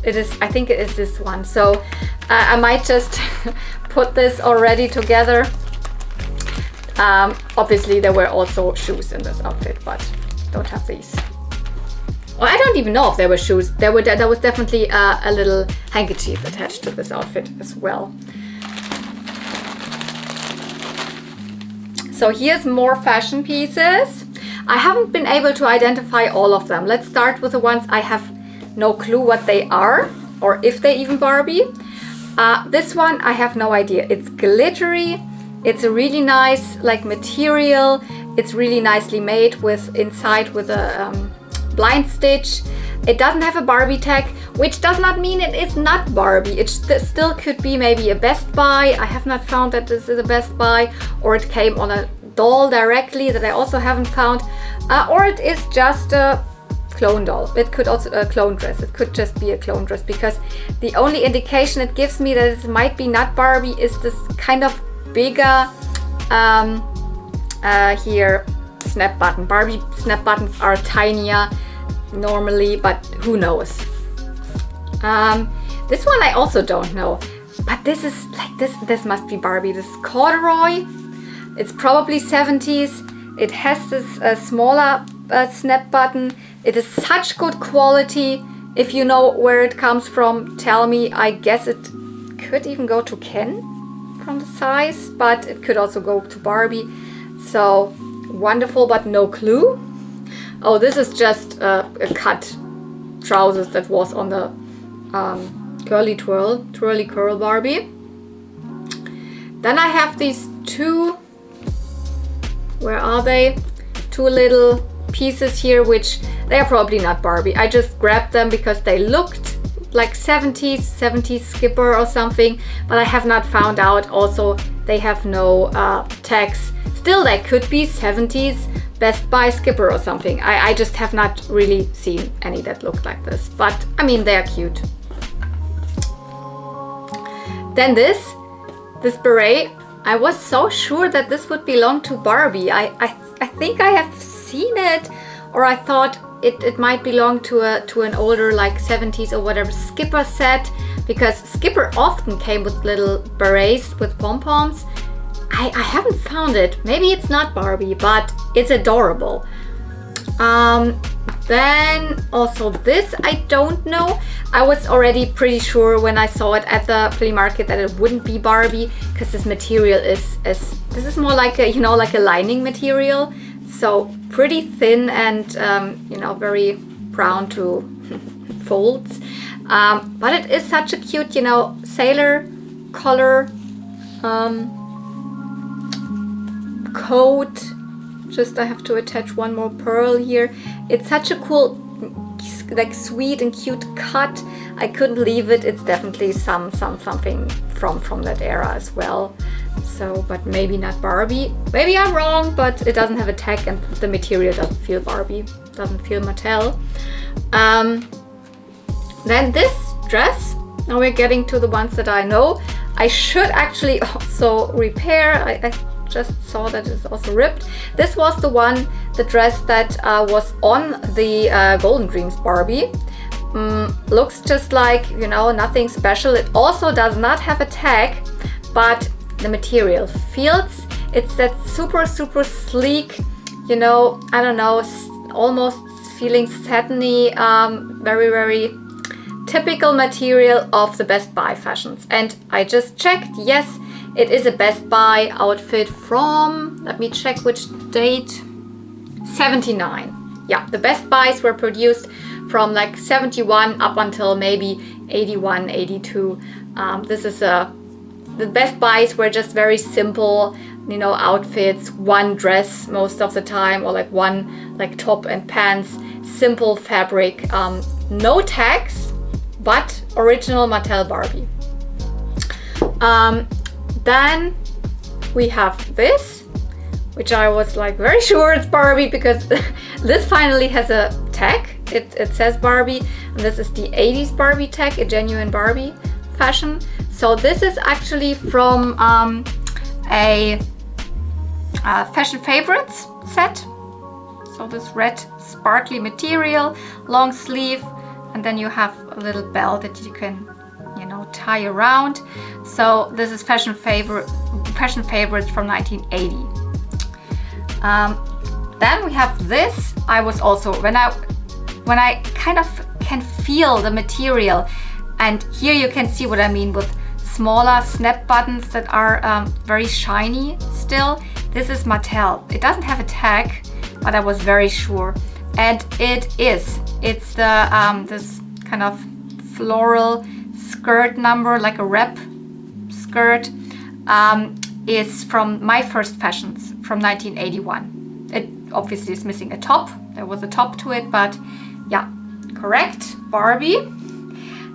I think it is this one. So I might just put this already together. Obviously there were also shoes in this outfit, but don't have these. Well, I don't even know if there were shoes. There was definitely a little handkerchief attached to this outfit as well. So here's more fashion pieces. I haven't been able to identify all of them. Let's start with the ones I have no clue what they are, or if they even Barbie. This one I have no idea. It's glittery. It's a really nice like material. It's really nicely made with inside with a blind stitch. It doesn't have a Barbie tag, which does not mean it is not Barbie. It still could be maybe a Best Buy. I have not found that this is a Best Buy, or it came on a doll directly that I also haven't found, or it is just a clone doll. It could also a clone dress. It could just be a clone dress, because the only indication it gives me that it might be not Barbie is this kind of bigger here snap button. Barbie snap buttons are tinier normally, but who knows. This one I also don't know, but this is like this must be Barbie. This is corduroy. It's probably 70s. It has this smaller snap button. It is such good quality. If you know where it comes from, tell me. I guess it could even go to Ken from the size, but it could also go to Barbie. So wonderful, but no clue. Oh, this is just a cut trousers that was on the twirly curl Barbie. Then I have these two, where are they? Two little pieces here, which they are probably not Barbie. I just grabbed them because they looked like 70s skipper or something, but I have not found out. Also, they have no tags. Still, they could be 70s Best Buy skipper or something. I just have not really seen any that look like this, but I mean, they're cute. Then this beret, I was so sure that this would belong to Barbie. I think I have seen it, or I thought it might belong to an older like 70s or whatever skipper set, because skipper often came with little berets with pom-poms. I haven't found it. Maybe it's not Barbie, but it's adorable. Then also this, I don't know. I was already pretty sure when I saw it at the flea market that it wouldn't be Barbie, because this material this is more like a, you know, like a lining material. So pretty thin and you know, very brown to folds. But it is such a cute, you know, sailor color coat. Just I have to attach one more pearl here. It's such a cool, like sweet and cute cut. I couldn't leave it. It's definitely something from that era as well. So, but maybe not Barbie. Maybe I'm wrong, but it doesn't have a tag and the material doesn't feel Barbie, doesn't feel Mattel. Then this dress, now we're getting to the ones that I know. I should actually also repair. I just saw that it's also ripped. This was the dress that was on the Golden Dreams Barbie. Looks just like, you know, nothing special. It also does not have a tag, but the material feels, it's that super sleek, you know, I don't know, almost feeling satiny, very typical material of the Best Buy fashions. And I just checked, yes, it is a Best Buy outfit from, let me check which date, 79. Yeah, the Best Buys were produced from like 71 up until maybe 81, 82. This is the Best Buys were just very simple, you know, outfits, one dress most of the time, or like one like top and pants, simple fabric, no tags, but original Mattel Barbie. Then we have this, which I was like very sure it's Barbie because this finally has a tag. It says Barbie, and this is the 80s Barbie tag, a genuine Barbie fashion. So this is actually from a Fashion Favorites set. So this red sparkly material, long sleeve, and then you have a little belt that you can, you know, tie around. So this is Fashion Favorites from 1980. Then we have this. I was also, when I kind of can feel the material, and here you can see what I mean with smaller snap buttons that are very shiny still. This is Mattel. It doesn't have a tag, but I was very sure. And it's the this kind of floral skirt number, like a wrap skirt, is from My First Fashions from 1981. It obviously is missing a top. There was a top to it, but yeah, correct, Barbie.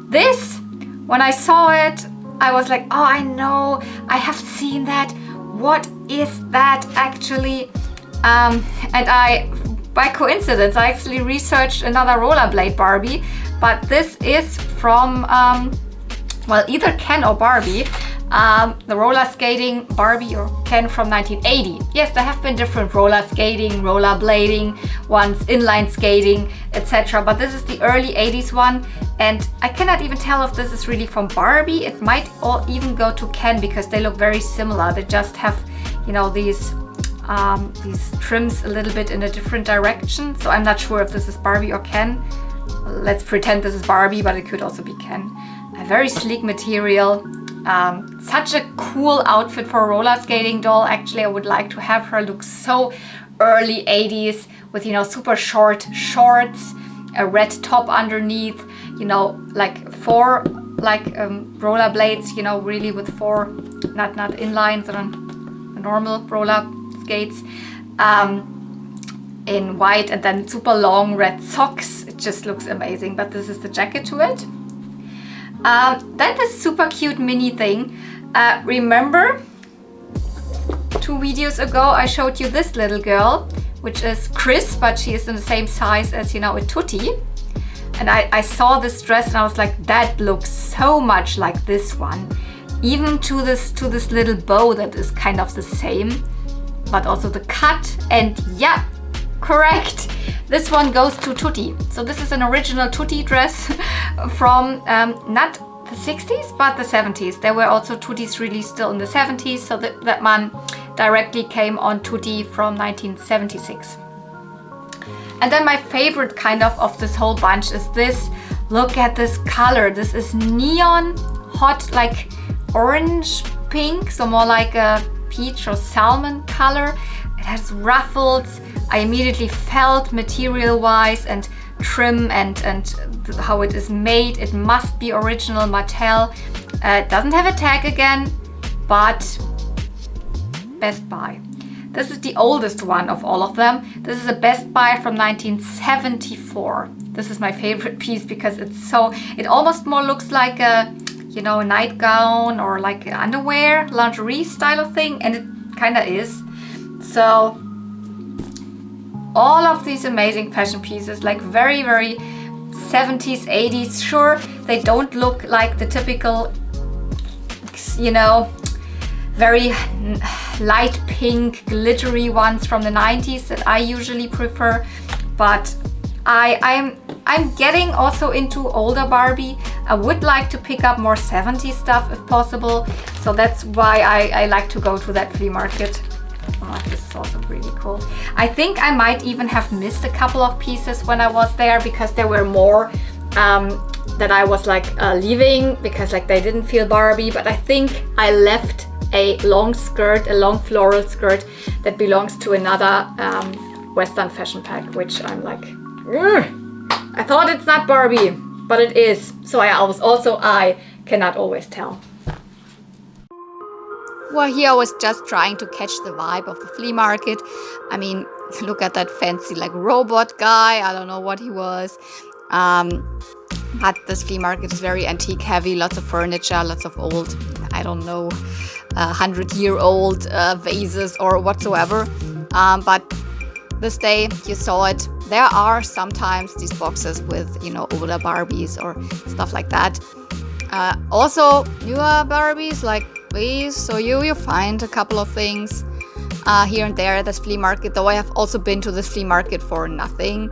This, when I saw it, I was like, oh, I know, I have seen that. What is that actually? And by coincidence, I actually researched another rollerblade Barbie, but this is from, well, either Ken or Barbie, the roller skating Barbie or Ken from 1980. Yes, there have been different roller skating, rollerblading ones, inline skating, etc. But this is the early 80s one, and I cannot even tell if this is really from Barbie. It might all even go to Ken because they look very similar. They just have, you know, these trims a little bit in a different direction. So I'm not sure if this is Barbie or Ken. Let's pretend this is Barbie, but it could also be Ken. A very sleek material. Such a cool outfit for a roller skating doll. Actually, I would like to have her look so early 80s with, you know, super short shorts, a red top underneath, you know, like four roller blades, you know, really with four, not inlines on normal roller skates, in white, and then super long red socks. It just looks amazing. But this is the jacket to it. Then this super cute mini thing. Remember 2 videos ago I showed you this little girl, which is Chris, but she is in the same size as, you know, a Tutti. And I saw this dress and I was like, that looks so much like this one. Even to this little bow that is kind of the same, but also the cut. And yeah, correct. This one goes to Tutti. So this is an original Tutti dress from not the 60s, but the 70s. There were also Tuttis released still in the 70s. So that one directly came on Tutti from 1976. And then my favorite kind of this whole bunch is this. Look at this color. This is neon hot, like orange pink. So more like a peach or salmon color. It has ruffles. I immediately felt material-wise and trim and how it is made. It must be original Mattel. It doesn't have a tag again, but Best Buy. This is the oldest one of all of them. This is a Best Buy from 1974. This is my favorite piece because it almost more looks like a, you know, a nightgown or like underwear, lingerie style of thing, and it kind of is. So all of these amazing fashion pieces, like very 70s, 80s. Sure, they don't look like the typical, you know, very light pink glittery ones from the 90s that I usually prefer, but I'm getting also into older Barbie. I would like to pick up more 70s stuff if possible, so that's why I like to go to that flea market. Oh, this is also really cool. I think I might even have missed a couple of pieces when I was there, because there were more that I was like leaving because like they didn't feel Barbie, but I think I left a long skirt, a long floral skirt that belongs to another Western fashion pack, which I'm like, I thought it's not Barbie, but it is. So I cannot always tell. Well, here I was just trying to catch the vibe of the flea market. I mean, look at that fancy like robot guy. I don't know what he was. But this flea market is very antique heavy, lots of furniture, lots of old, I don't know, 100-year-old vases or whatsoever. But this day you saw it. There are sometimes these boxes with, you know, older Barbies or stuff like that. Also newer Barbies like these. So you find a couple of things here and there at this flea market, though I have also been to this flea market for nothing.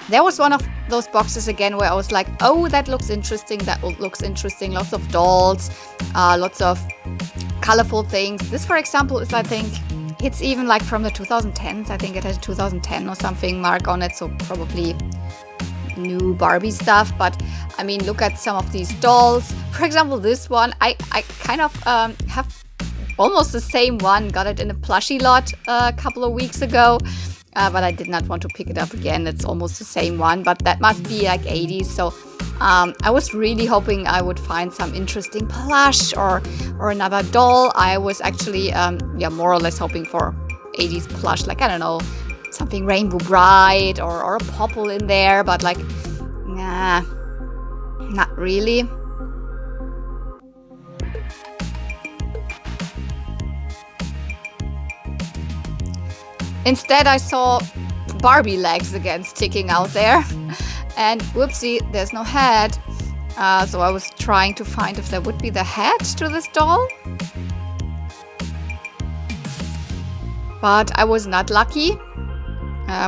There was one of those boxes again where I was like, oh, that looks interesting, that looks interesting. Lots of dolls, lots of colorful things. This, for example, is, I think, it's even like from the 2010s. I think it has a 2010 or something mark on it, so probably new Barbie stuff. But I mean, look at some of these dolls. For example, this one, I kind of have almost the same one. Got it in a plushie lot a couple of weeks ago, but I did not want to pick it up again. It's almost the same one, but that must be like 80s. So I was really hoping I would find some interesting plush or another doll. I was actually more or less hoping for 80s plush, like, I don't know, something Rainbow Bright or a Popple in there, but like, nah, not really. Instead, I saw Barbie legs again sticking out there, and whoopsie, there's no head. So I was trying to find if there would be the head to this doll, but I was not lucky.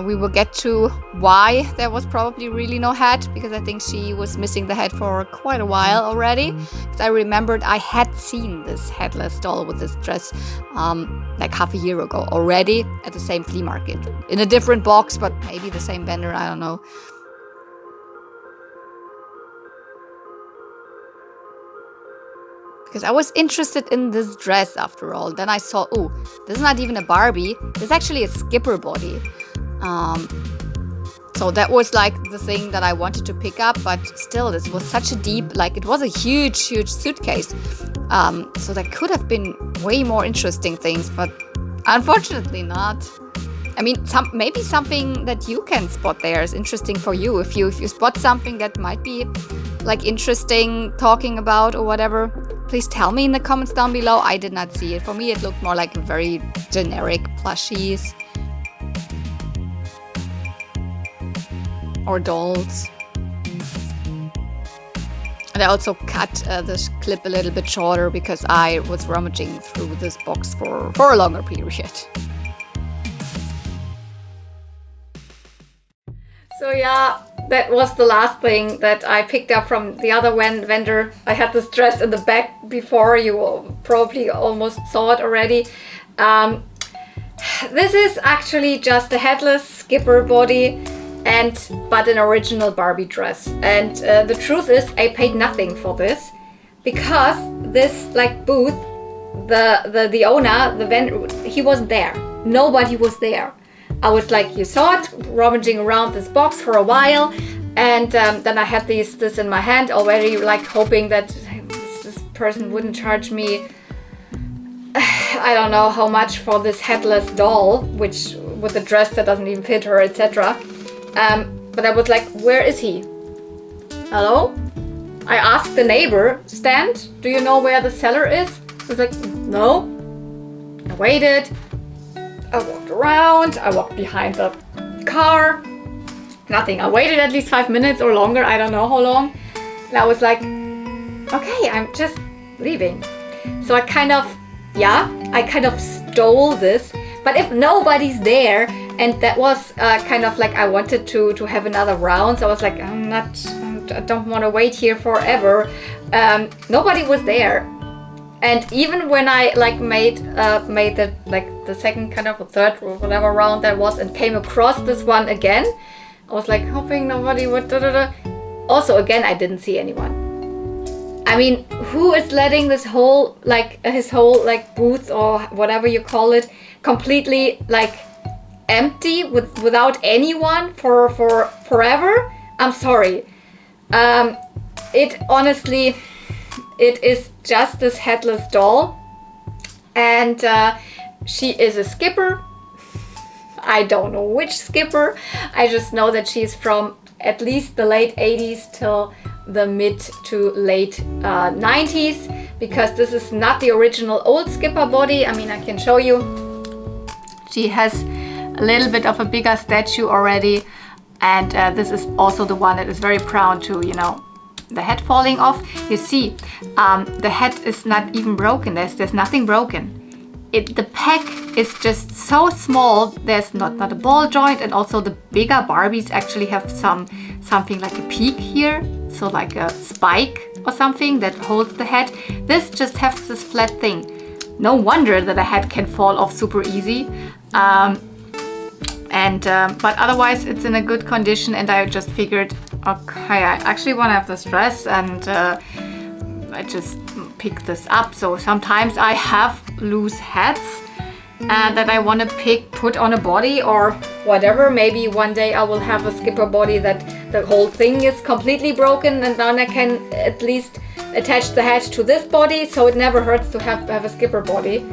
We will get to why there was probably really no head, because I think she was missing the head for quite a while already. Because I remembered I had seen this headless doll with this dress like half a year ago already at the same flea market. In a different box, but maybe the same vendor, I don't know. Because I was interested in this dress after all. Then I saw, oh, this is not even a Barbie. This is actually a skipper body. So that was like the thing that I wanted to pick up, but still, this was such a deep, like, it was a huge suitcase. So there could have been way more interesting things, but unfortunately not. I mean, maybe something that you can spot there is interesting for you. If you spot something that might be like interesting talking about or whatever, please tell me in the comments down below. I did not see it. For me, it looked more like very generic plushies or dolls. And I also cut this clip a little bit shorter because I was rummaging through this box for a longer period. So yeah, that was the last thing that I picked up from the other vendor. I had this dress in the back before. You probably almost saw it already. This is actually just a headless skipper body, but an original Barbie dress. And the truth is, I paid nothing for this, because this like booth, the owner, the vendor, he wasn't there. Nobody was there. I was like, you saw it, rummaging around this box for a while, and then I had this in my hand already, like hoping that this person wouldn't charge me I don't know how much for this headless doll, which with a dress that doesn't even fit her, etc. But I was like, where is he? Hello? I asked the neighbor, stand, do you know where the seller is? He was like, no. I waited. I walked around. I walked behind the car. Nothing. I waited at least 5 minutes or longer. I don't know how long. And I was like, okay, I'm just leaving. So I kind of stole this. But if nobody's there, and that was kind of like I wanted to have another round, so I was like, I don't want to wait here forever. Nobody was there. And even when I like made the second kind of a third or whatever round that was and came across this one again, I was like hoping nobody would Also again, I didn't see anyone. I mean, who is letting this whole his whole booth or whatever you call it completely empty without anyone for forever? I'm sorry. It honestly, it is just this headless doll, and she is a skipper. I don't know which skipper. I just know that she's from at least the late 80s till the mid to late 90s, because this is not the original old skipper body. I mean, I can show you. She has a little bit of a bigger statue already, and this is also the one that is very prone to, the head falling off. You see, the head is not even broken. There's nothing broken. The peg is just so small. There's not a ball joint, and also the bigger Barbies actually have something like a peak here, so like a spike or something that holds the head. This just has this flat thing. No wonder that a head can fall off super easy. But otherwise it's in a good condition, and I just figured, okay, I actually want to have this dress, and I just picked this up. So sometimes I have loose heads that I want to put on a body or whatever. Maybe one day I will have a skipper body that the whole thing is completely broken, and then I can at least attach the head to this body, so it never hurts to have a skipper body,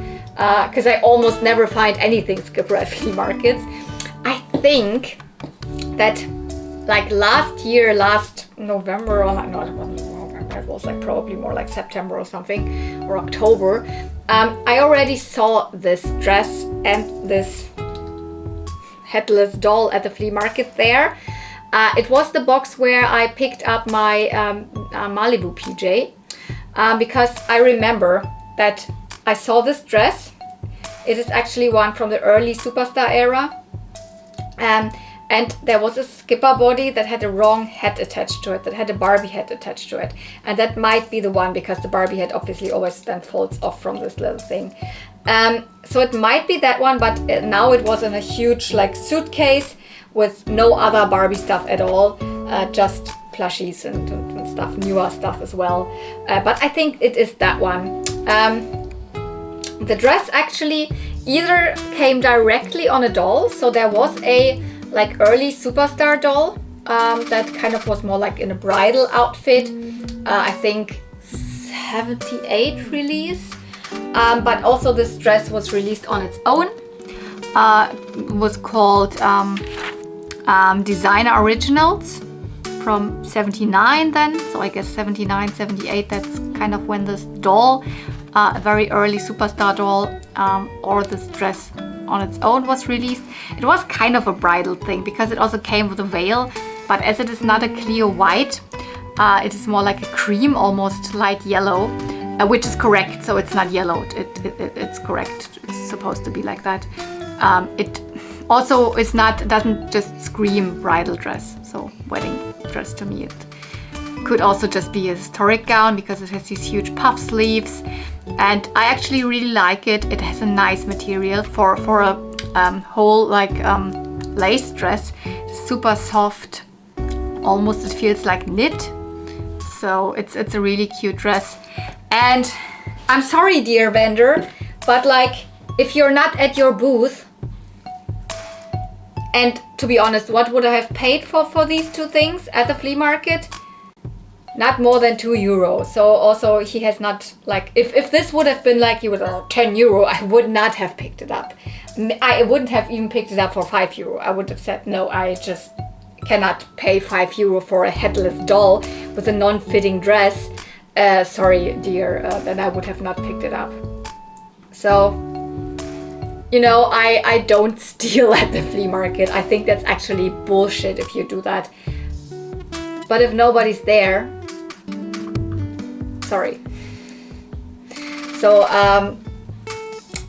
because I almost never find anything skipper at flea markets. I think that last November, or no, it wasn't November, it was probably more like September or something, or October, I already saw this dress and this headless doll at the flea market there. It was the box where I picked up my Malibu PJ, because I remember that I saw this dress. It is actually one from the early Superstar era. And there was a skipper body that had a wrong head attached to it, that had a Barbie head attached to it. And that might be the one, because the Barbie head obviously always then folds off from this little thing. So it might be that one, but now it was in a huge suitcase with no other Barbie stuff at all, just plushies and stuff, newer stuff as well. But I think it is that one. The dress actually either came directly on a doll, so there was a early Superstar doll that kind of was more in a bridal outfit, I think 78 release, but also this dress was released on its own. It was called Designer Originals from 79 then, so I guess 79, 78, that's kind of when this doll, a very early Superstar doll, or this dress on its own was released. It was kind of a bridal thing, because it also came with a veil, but as it is not a clear white, it is more like a cream, almost light yellow, which is correct, so it's not yellow, it's correct, it's supposed to be like that. It also doesn't just scream bridal dress, so wedding dress to me. It could also just be a historic gown, because it has these huge puff sleeves, and I actually really like it. It has a nice material for a whole lace dress. Super soft, almost it feels like knit. So it's a really cute dress. And I'm sorry, dear vendor, but if you're not at your booth, and to be honest, what would I have paid for these two things at the flea market? Not more than €2. So also he has not, if this would have been you would €10, I would not have picked it up. I wouldn't have even picked it up for €5. I would have said, no, I just cannot pay €5 for a headless doll with a non-fitting dress. Sorry, dear, then I would have not picked it up. So you know, I don't steal at the flea market. I think that's actually bullshit if you do that. But if nobody's there, sorry. So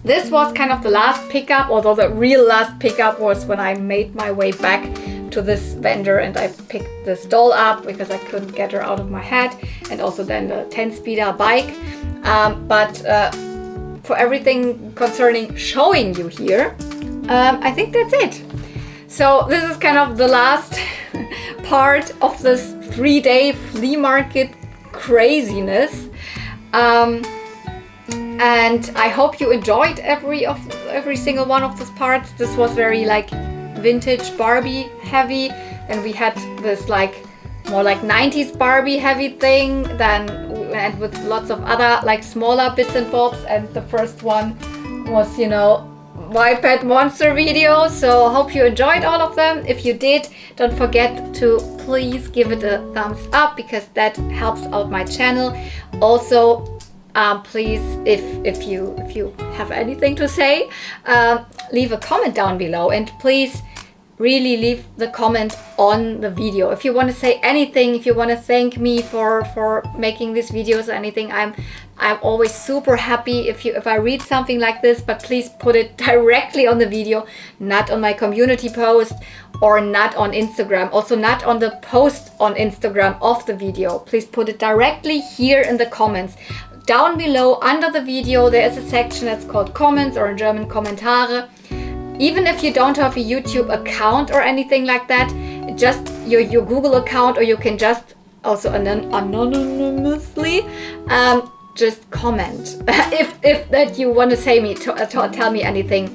this was kind of the last pickup, although the real last pickup was when I made my way back to this vendor and I picked this doll up because I couldn't get her out of my head, and also then the 10-speeder bike. But for everything concerning showing you here, I think that's it. So this is kind of the last part of this 3-day flea market craziness. And I hope you enjoyed every single one of those parts. This was very like vintage Barbie heavy, and we had this like more like 90s Barbie heavy thing, and with lots of other like smaller bits and bobs. And the first one was, you know, my pet monster video. So I hope you enjoyed all of them. If you did, don't forget to please give it a thumbs up, because that helps out my channel. Also, please, if you have anything to say, leave a comment down below, and please really leave the comment on the video. If you want to say anything, if you want to thank me for making these videos or anything, I'm always super happy if I read something like this, but please put it directly on the video, not on my community post or not on Instagram. Also not on the post on Instagram of the video. Please put it directly here in the comments. Down below under the video there is a section that's called comments, or in German Kommentare. Even if you don't have a YouTube account or anything like that, just your Google account, or you can just also anonymously just comment. if that you want to say me tell me anything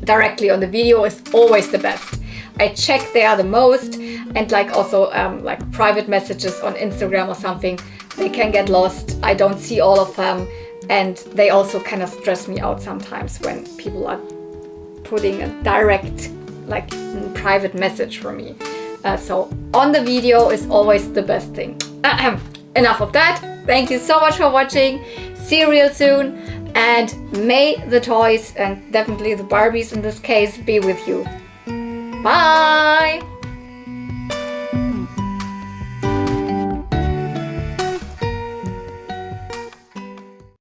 directly on the video is always the best. I check there the most, and like also like private messages on Instagram or something, they can get lost. I don't see all of them, and they also kind of stress me out sometimes when people are putting a direct like private message for me. So on the video is always the best thing. Enough of that. Thank you so much for watching. See you real soon, and may the toys, and definitely the Barbies in this case, be with you. Bye!